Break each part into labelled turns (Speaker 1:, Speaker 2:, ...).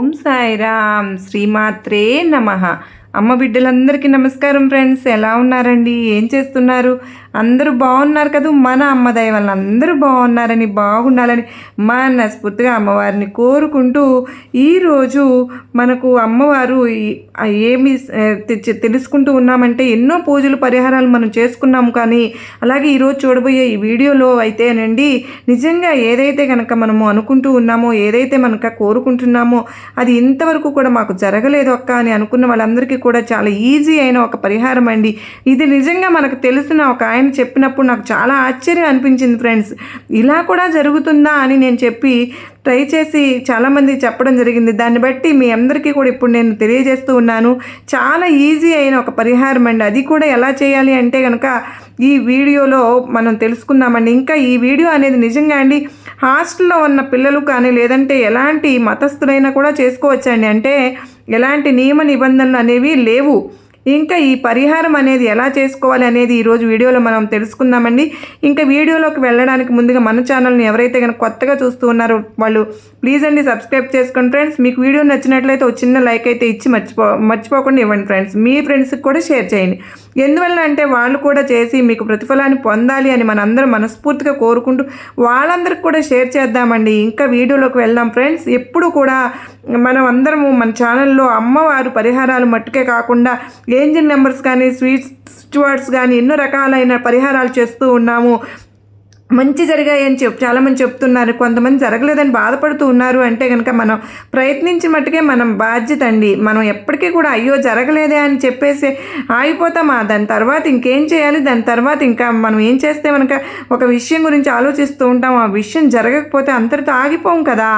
Speaker 1: ఓం సాయిరామ్ శ్రీమాత్రే నమః. అమ్మ బిడ్డలందరికీ నమస్కారం ఫ్రెండ్స్. ఎలా ఉన్నారండి? ఏం చేస్తున్నారు? అందరూ బాగున్నారు కదా? మన అమ్మ దయ వల్ల అందరూ బాగున్నారని, బాగుండాలని మనస్ఫూర్తిగా అమ్మవారిని కోరుకుంటూ ఈరోజు మనకు అమ్మవారు ఏమి తెలుసుకుంటూ ఉన్నామంటే, ఎన్నో పూజలు పరిహారాలు మనం చేసుకున్నాము. కానీ అలాగే ఈరోజు చూడబోయే ఈ వీడియోలో అయితేనండి, నిజంగా ఏదైతే కనుక మనము అనుకుంటూ ఉన్నామో, ఏదైతే మనకు కోరుకుంటున్నామో అది ఇంతవరకు కూడా మాకు జరగలేదు అక్క అని అనుకున్న వాళ్ళందరికీ కూడా చాలా ఈజీ అయిన ఒక పరిహారం అండి ఇది. నిజంగా మనకు తెలిసిన ఒక ఆయన చెప్పినప్పుడు నాకు చాలా ఆశ్చర్యం అనిపించింది ఫ్రెండ్స్. ఇలా కూడా జరుగుతుందా అని నేను చెప్పి ట్రై చేసి చాలామంది చెప్పడం జరిగింది. దాన్ని బట్టి మీ అందరికీ కూడా ఇప్పుడు నేను తెలియజేస్తూ ఉన్నాను. చాలా ఈజీ అయిన ఒక పరిహారం అండి. అది కూడా ఎలా చేయాలి అంటే కనుక ఈ వీడియోలో మనం తెలుసుకుందామండి. ఇంకా ఈ వీడియో అనేది నిజంగా అండి హాస్టల్లో ఉన్న పిల్లలు కానీ, లేదంటే ఎలాంటి మతస్థులైనా కూడా చేసుకోవచ్చండి. అంటే ఎలాంటి నియమ నిబంధనలు అనేవి లేవు. ఇంకా ఈ పరిహారం అనేది ఎలా చేసుకోవాలి అనేది ఈరోజు వీడియోలో మనం తెలుసుకుందామండి. ఇంకా వీడియోలోకి వెళ్ళడానికి ముందుగా మన ఛానల్ని ఎవరైతే కనుక కొత్తగా చూస్తూ ఉన్నారో వాళ్ళు ప్లీజ్ అండి సబ్స్క్రైబ్ చేసుకోండి ఫ్రెండ్స్. మీకు వీడియో నచ్చినట్లయితే ఒక చిన్న లైక్ అయితే ఇచ్చి మర్చిపోకుండా ఇవ్వండి ఫ్రెండ్స్. మీ ఫ్రెండ్స్కి కూడా షేర్ చేయండి. ఎందువల్ల అంటే వాళ్ళు కూడా చేసి మీకు ప్రతిఫలాన్ని పొందాలి అని మనందరం మనస్ఫూర్తిగా కోరుకుంటూ వాళ్ళందరికీ కూడా షేర్ చేద్దామండి. ఇంకా వీడియోలోకి వెళ్దాం ఫ్రెండ్స్. ఎప్పుడు కూడా మనం అందరము మన ఛానల్లో అమ్మవారు పరిహారాలు మట్టుకే కాకుండా ఏంజిల్ నెంబర్స్ కానీ, స్విచ్ కానీ ఎన్నో రకాలైన పరిహారాలు చేస్తూ ఉన్నాము. మంచి జరిగాయని చాలామంది చెప్తున్నారు. కొంతమంది జరగలేదని బాధపడుతూ ఉన్నారు. అంటే కనుక మనం ప్రయత్నించి మట్టుకే మనం బాధ్యత అండి. మనం ఎప్పటికీ కూడా అయ్యో జరగలేదే అని చెప్పేసి ఆగిపోతామా? దాని తర్వాత ఇంకేం చేయాలి? దాని తర్వాత ఇంకా మనం ఏం చేస్తే మనక ఒక విషయం గురించి ఆలోచిస్తూ ఉంటాం. ఆ విషయం జరగకపోతే అంతటితో ఆగిపోం కదా.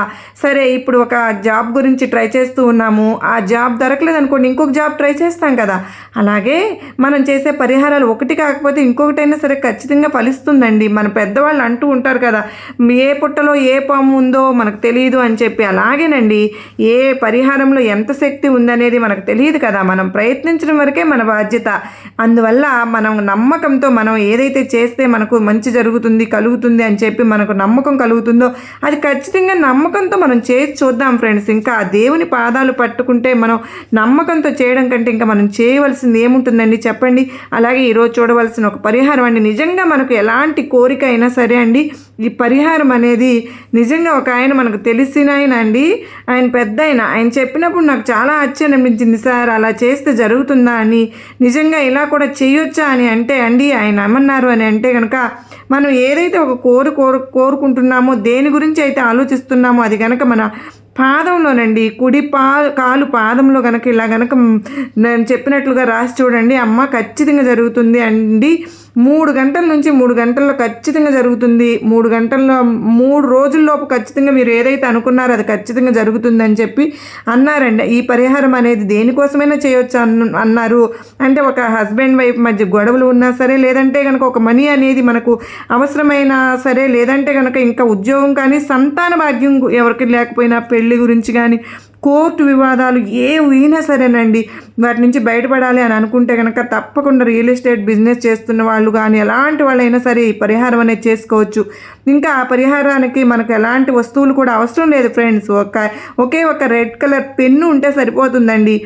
Speaker 1: సరే, ఇప్పుడు ఒక జాబ్ గురించి ట్రై చేస్తూ ఉన్నాము. ఆ జాబ్ దొరకలేదు అనుకోండి, ఇంకొక జాబ్ ట్రై చేస్తాం కదా. అలాగే మనం చేసే పరిహారాలు ఒకటి కాకపోతే ఇంకొకటైనా సరే ఖచ్చితంగా ఫలిస్తుందండి. మన పెద్దవాళ్ళు అంటూ ఉంటారు కదా, ఏ పుట్టలో ఏ పాము ఉందో మనకు తెలియదు అని చెప్పి. అలాగేనండి, ఏ పరిహారంలో ఎంత శక్తి ఉందనేది మనకు తెలియదు కదా. మనం ప్రయత్నించడం వరకే మన బాధ్యత. అందువల్ల మనం నమ్మకంతో మనం ఏదైతే చేస్తే మనకు మంచి జరుగుతుంది, కలుగుతుంది అని చెప్పి మనకు నమ్మకం కలుగుతుందో అది ఖచ్చితంగా నమ్మకంతో మనం చేసి చూద్దాం ఫ్రెండ్స్. ఇంకా దేవుని పాదాలు పట్టుకుంటే మనం నమ్మకంతో చేయడం కంటే ఇంకా మనం చేయవలసింది ఏముంటుందండి చెప్పండి. అలాగే ఈరోజు చూడవలసిన ఒక పరిహారం అండి. నిజంగా మనకు ఎలాంటి కోరిక అయినా సరే అండి, ఈ పరిహారం అనేది నిజంగా ఒక ఆయన మనకు తెలిసిన ఆయన అండి, ఆయన పెద్ద ఆయన చెప్పినప్పుడు నాకు చాలా ఆశ్చర్యం అనిపించింది. సార్ అలా చేస్తే జరుగుతుందా అని, నిజంగా ఇలా కూడా చేయొచ్చా అని. అంటే అండి ఆయన ఏమన్నారు అని అంటే కనుక, మనం ఏదైతే ఒక కోరుకుంటున్నామో, దేని గురించి అయితే ఆలోచిస్తున్నామో అది కనుక మన పాదంలోనండి, కుడి కాలు పాదంలో కనుక ఇలా కనుక నేను చెప్పినట్లుగా రాసి చూడండి. అమ్మ ఖచ్చితంగా జరుగుతుంది అండి. 3 గంటల నుంచి 3 గంటల్లో ఖచ్చితంగా జరుగుతుంది. 3 గంటల్లో 3 రోజుల్లోపు ఖచ్చితంగా మీరు ఏదైతే అనుకున్నారో అది ఖచ్చితంగా జరుగుతుందని చెప్పి అన్నారండి. ఈ పరిహారం అనేది దేనికోసమైనా చేయొచ్చు అన్నారు. అంటే ఒక హస్బెండ్ వైఫ్ మధ్య గొడవలు ఉన్నా సరే, లేదంటే కనుక ఒక మనీ అనేది మనకు అవసరమైనా సరే, లేదంటే కనుక ఇంకా ఉద్యోగం కానీ, సంతాన భాగ్యం ఎవరికి లేకపోయినా, పెళ్లి గురించి కానీ, కోర్టు వివాదాలు ఏవైనా సరేనండి, వాటి నుంచి బయటపడాలి అని అనుకుంటే కనుక తప్పకుండా రియల్ ఎస్టేట్ బిజినెస్ చేస్తున్న వాళ్ళు కానీ ఎలాంటి వాళ్ళైనా సరే ఈ పరిహారం అనేది చేసుకోవచ్చు. ఇంకా ఆ పరిహారానికి మనకు ఎలాంటి వస్తువులు కూడా అవసరం లేదు ఫ్రెండ్స్. ఒకే ఒక రెడ్ కలర్ పెన్ను ఉంటే సరిపోతుందండి.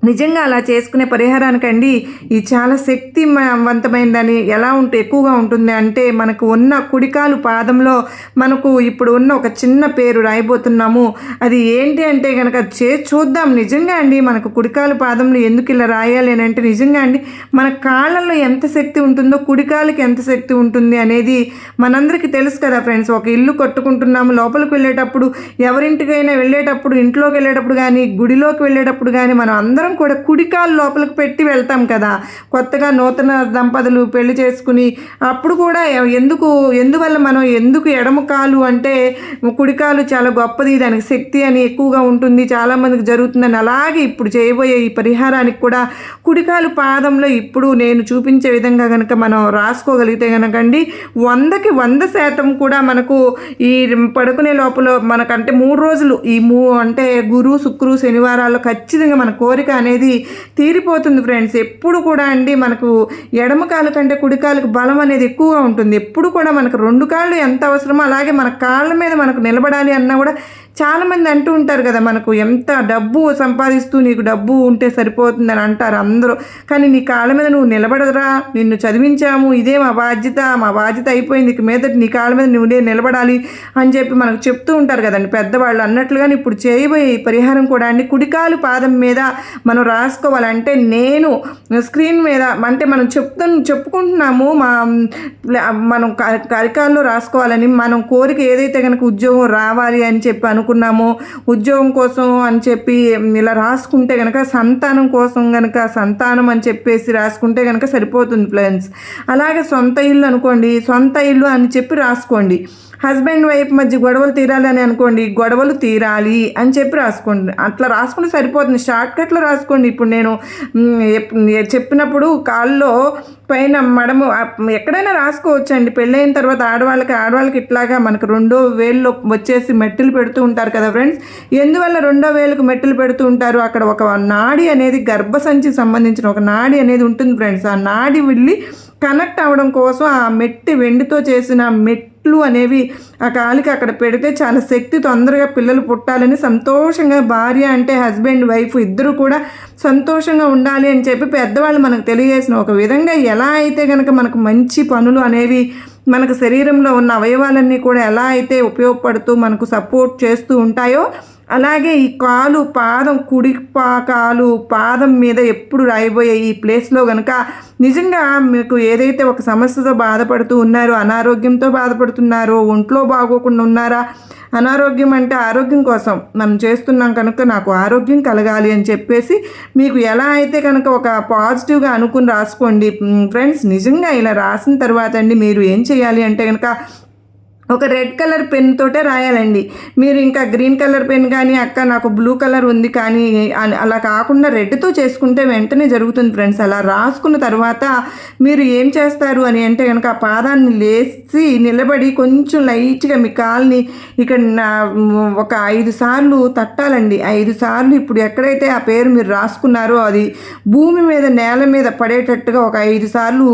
Speaker 1: నిజంగా అలా చేసుకునే పరిహారానికండి ఇది చాలా శక్తివంతమైనదని. ఎలా ఎక్కువగా ఉంటుంది అంటే, మనకు ఉన్న కుడికాలు పాదంలో మనకు ఇప్పుడు ఉన్న ఒక చిన్న పేరు రాయబోతున్నాము. అది ఏంటి అంటే కనుక చూద్దాం. నిజంగా అండి మనకు కుడికాలు పాదంలో ఎందుకు ఇలా రాయాలి అని అంటే, నిజంగా అండి మన కాళ్ళల్లో ఎంత శక్తి ఉంటుందో కుడికాలకి ఎంత శక్తి ఉంటుంది అనేది మనందరికీ తెలుసు కదా ఫ్రెండ్స్. ఒక ఇల్లు కట్టుకుంటున్నాము, లోపలికి వెళ్ళేటప్పుడు, ఎవరింటికైనా వెళ్ళేటప్పుడు, ఇంట్లోకి వెళ్ళేటప్పుడు కానీ, గుడిలోకి వెళ్ళేటప్పుడు కానీ మనం అందరం కూడా కుడికాలు లోపలికి పెట్టి వెళ్తాం కదా. కొత్తగా నూతన దంపతులు పెళ్లి చేసుకుని అప్పుడు కూడా ఎందువల్ల మనం ఎడమ కాలు అంటే కుడికాలు చాలా గొప్పది, దానికి శక్తి అని ఎక్కువగా ఉంటుంది, చాలామందికి జరుగుతుందని. అలాగే ఇప్పుడు చేయబోయే ఈ పరిహారానికి కూడా కుడికాలు పాదంలో ఇప్పుడు నేను చూపించే విధంగా కనుక మనం రాసుకోగలిగితే కనుకండి 100కి 100% కూడా మనకు ఈ పడుకునే లోపల మనకంటే 3 రోజులు అంటే గురు, శుక్రు, శనివారాల్లో ఖచ్చితంగా మన కోరిక అనేది తీరిపోతుంది ఫ్రెండ్స్. ఎప్పుడు కూడా అండి మనకు ఎడమ కాలు కంటే కుడి కాలుకు బలం అనేది ఎక్కువగా ఉంటుంది. ఎప్పుడు కూడా మనకు 2 కాళ్ళు ఎంత అవసరమో అలాగే మన కాళ్ళ మీద మనకు నిలబడాలి అన్నా కూడా చాలామంది అంటూ ఉంటారు కదా, మనకు ఎంత డబ్బు సంపాదిస్తూ నీకు డబ్బు ఉంటే సరిపోతుందని అంటారు అందరూ. కానీ నీ కాళ్ళ మీద నువ్వు నిలబడదురా, నిన్ను చదివించాము, ఇదే మా బాధ్యత అయిపోయింది, ఇక మీద నీ కాళ్ళ మీద నువ్వే నిలబడాలి అని చెప్పి మనకు చెప్తూ ఉంటారు కదండి పెద్దవాళ్ళు. అన్నట్లుగానే ఇప్పుడు చేయబోయే ఈ పరిహారం కూడా అండి కుడికాలు పాదం మీద మనం రాసుకోవాలంటే నేను స్క్రీన్ మీద అంటే మనం చెప్పుకుంటున్నాము మనం కరికాల్లో రాసుకోవాలని, మనం కోరిక ఏదైతే కనుక ఉద్యోగం రావాలి అని చెప్పి అనుకున్నామో, ఉద్యోగం కోసం అని చెప్పి ఇలా రాసుకుంటే కనుక సంతానం కోసం కనుక సంతానం అని చెప్పేసి రాసుకుంటే కనుక సరిపోతుంది ఫ్రెండ్స్. అలాగే సొంత ఇల్లు అనుకోండి, సొంత ఇల్లు అని చెప్పి రాసుకోండి. హస్బెండ్ వైఫ్ మధ్య గొడవలు తీరాలని అనుకోండి, గొడవలు తీరాలి అని చెప్పి రాసుకోండి. అట్లా రాసుకుంటే సరిపోతుంది. షార్ట్కట్లో రాసుకోండి. ఇప్పుడు నేను చెప్పినప్పుడు కాల్లో పైన మడమ ఎక్కడైనా రాసుకోవచ్చండి. పెళ్ళైన తర్వాత ఆడవాళ్ళకి ఇట్లాగా మనకు 2వ వేలులో వచ్చేసి మెట్టులు పెడుతూ ఉంటారు కదా ఫ్రెండ్స్. ఎందువల్ల 2వ వేలుకు మెట్టులు పెడుతూ ఉంటారు? అక్కడ ఒక నాడి అనేది గర్భసంచికి సంబంధించిన ఒక నాడి అనేది ఉంటుంది ఫ్రెండ్స్. ఆ నాడి వెళ్ళి కనెక్ట్ అవ్వడం కోసం ఆ వెండితో చేసిన మెట్లు అనేవి ఆ కాలికి అక్కడ పెడితే చాలా శక్తి, తొందరగా పిల్లలు పుట్టాలని, సంతోషంగా భార్య అంటే హస్బెండ్ వైఫ్ ఇద్దరు కూడా సంతోషంగా ఉండాలి అని చెప్పి పెద్దవాళ్ళు మనకు తెలియజేసిన ఒక విధంగా ఎలా అయితే కనుక మనకు మంచి పనులు అనేవి మనకు శరీరంలో ఉన్న అవయవాలన్నీ కూడా ఎలా అయితే ఉపయోగపడుతూ మనకు సపోర్ట్ చేస్తూ ఉంటాయో, అలాగే ఈ పాదం కుడి కాలు పాదం మీద ఎప్పుడు రాయబోయే ఈ ప్లేస్లో కనుక నిజంగా మీకు ఏదైతే ఒక సమస్యతో బాధపడుతూ ఉన్నారో, అనారోగ్యంతో బాధపడుతున్నారో, ఒంట్లో బాగోకుండా ఉన్నారా, అనారోగ్యం అంటే ఆరోగ్యం కోసం మనం చేస్తున్నాం కనుక నాకు ఆరోగ్యం కలగాలి అని చెప్పేసి మీకు ఎలా అయితే కనుక ఒక పాజిటివ్గా అనుకుని రాసుకోండి ఫ్రెండ్స్. నిజంగా ఇలా రాసిన తర్వాత అండి మీరు ఏం చేయాలి అంటే కనుక ఒక రెడ్ కలర్ పెన్ తోటే రాయాలండి. మీరు ఇంకా గ్రీన్ కలర్ పెన్ కానీ అక్క నాకు బ్లూ కలర్ ఉంది కానీ అలా కాకుండా రెడ్తో చేసుకుంటే వెంటనే జరుగుతుంది ఫ్రెండ్స్. అలా రాసుకున్న తర్వాత మీరు ఏం చేస్తారు అని అంటే కనుక ఆ పాదాన్ని లేచి నిలబడి కొంచెం లైట్గా మీ కాల్ని ఇక్కడ ఒక 5 సార్లు తట్టాలండి. 5 సార్లు ఇప్పుడు ఎక్కడైతే ఆ పేరు మీరు రాసుకున్నారో అది భూమి మీద నేల మీద పడేటట్టుగా ఒక 5 సార్లు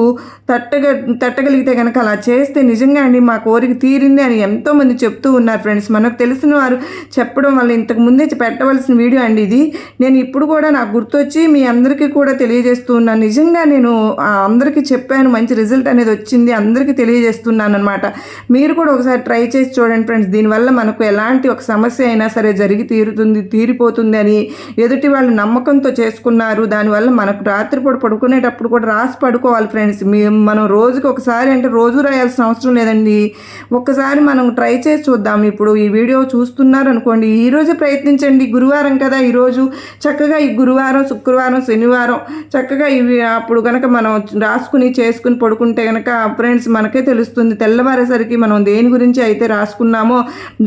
Speaker 1: తట్టగలిగితే కనుక అలా చేస్తే నిజంగా అండి మా కోరిక తీరింది అని ఎంతోమంది చెప్తూ ఉన్నారు ఫ్రెండ్స్. మనకు తెలిసిన వారు చెప్పడం వల్ల ఇంతకు ముందే పెట్టవలసిన వీడియో అండి ఇది. నేను ఇప్పుడు కూడా నాకు గుర్తొచ్చి మీ అందరికీ కూడా తెలియజేస్తూ ఉన్నాను. నిజంగా నేను అందరికీ చెప్పాను, మంచి రిజల్ట్ అనేది వచ్చింది, అందరికీ తెలియజేస్తున్నాను అనమాట. మీరు కూడా ఒకసారి ట్రై చేసి చూడండి ఫ్రెండ్స్. దీనివల్ల మనకు ఎలాంటి ఒక సమస్య అయినా సరే తీరిపోతుంది అని ఎదుటి వాళ్ళు నమ్మకంతో చేసుకున్నారు. దానివల్ల మనకు రాత్రిపూట పడుకునేటప్పుడు కూడా రాసి పడుకోవాలి ఫ్రెండ్స్. మనం రోజుకి ఒకసారి అంటే రోజు రాయాల్సిన అవసరం లేదండి. ఒక్కసారి మనం ట్రై చేసి చూద్దాం. ఇప్పుడు ఈ వీడియో చూస్తున్నారు అనుకోండి, ఈరోజు ప్రయత్నించండి. గురువారం కదా, ఈరోజు చక్కగా ఈ గురువారం, శుక్రవారం, శనివారం చక్కగా ఇవి అప్పుడు కనుక మనం చేసుకుని పడుకుంటే కనుక ఫ్రెండ్స్ మనకే తెలుస్తుంది తెల్లవారేసరికి మనం దేని గురించి అయితే రాసుకున్నామో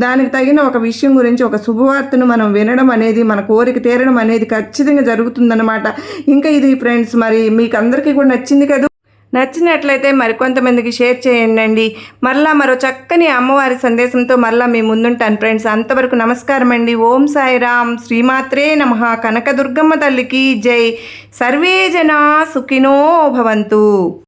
Speaker 1: దానికి తగిన ఒక విషయం గురించి ఒక శుభవార్తను మనం వినడం అనేది, మన కోరిక తీరడం అనేది ఖచ్చితంగా జరుగుతుందన్నమాట. ఇంకా ఇది ఫ్రెండ్స్ మరి మీకు అందరికీ కూడా నచ్చింది కదా. నచ్చినట్లయితే మరికొంతమందికి షేర్ చేయండి. మరలా మరో చక్కని అమ్మవారి సందేశంతో మరలా మీ ముందుంటాను ఫ్రెండ్స్. అంతవరకు నమస్కారం అండి. ఓం సాయిరామ్. శ్రీమాత్రే నమః. కనకదుర్గమ్మ తల్లికి జై. సర్వే జనా సుఖినో భవంతు.